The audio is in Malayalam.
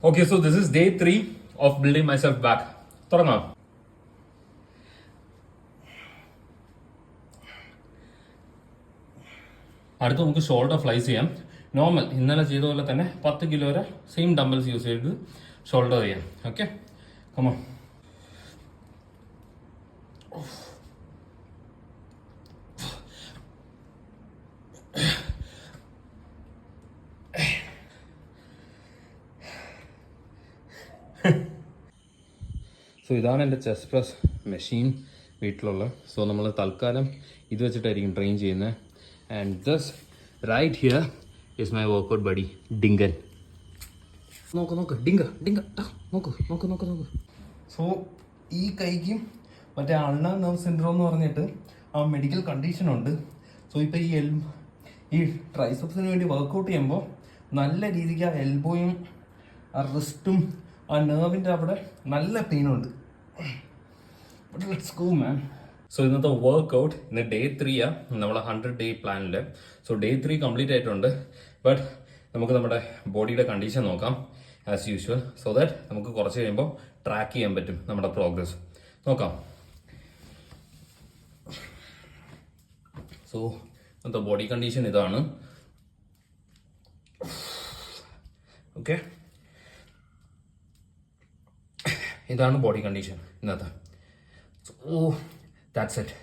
Okay, so this is day 3 of building myself back. തുടങ്ങാം. അടുത്ത് നമുക്ക് ഷോൾഡർ ഫ്ലൈസ് ചെയ്യാം. നോർമൽ ഇന്നലെ ചെയ്ത പോലെ തന്നെ 10 കിലോ വരെ സെയിം ഡംബിൾസ് യൂസ് ചെയ്ത് ഷോൾഡർ ചെയ്യാം. Okay, come on. സോ ഇതാണ് എൻ്റെ ചെസ്റ്റ് പ്രസ് മെഷീൻ വീട്ടിലുള്ള. സോ നമ്മൾ തൽക്കാലം ഇത് വെച്ചിട്ടായിരിക്കും ട്രെയിൻ ചെയ്യുന്നത്. And this right here is my workout buddy Dinkan. നോക്ക് ഡിങ്ക നോക്ക്. സോ ഈ കൈക്കും മറ്റേ അൾണർ നെർവ് സിൻഡ്രോം എന്ന് പറഞ്ഞിട്ട് ആ മെഡിക്കൽ കണ്ടീഷനുണ്ട്. സോ ഇപ്പോൾ ഈ ട്രൈസെപ്സിന് വേണ്ടി വർക്കൗട്ട് ചെയ്യുമ്പോൾ നല്ല രീതിക്ക് ആ എൽബോയും ആ റിസ്റ്റും ആ നെർവിൻ്റെ അവിടെ നല്ല പെയിനുണ്ട്. But let's go man. So ഇന്നത്തെ വർക്കൗട്ട് ഇന്ന് ഡേ 3 നമ്മൾ 100 ഡേ പ്ലാനിൽ. സോ ഡേ 3 കംപ്ലീറ്റ് ആയിട്ടുണ്ട്. ബട്ട് നമുക്ക് നമ്മുടെ ബോഡിയുടെ കണ്ടീഷൻ നോക്കാം ആസ് യൂഷ്വൽ, സോ ദാറ്റ് നമുക്ക് കുറച്ച് കഴിയുമ്പോൾ ട്രാക്ക് ചെയ്യാൻ പറ്റും നമ്മുടെ പ്രോഗ്രസ്. നോക്കാം. സോ ഇന്നത്തെ ബോഡി കണ്ടീഷൻ ഇതാണ്. ഓക്കെ, ഇതാണ് ബോഡി കണ്ടീഷൻ ഇന്നത്തെ. So that's it.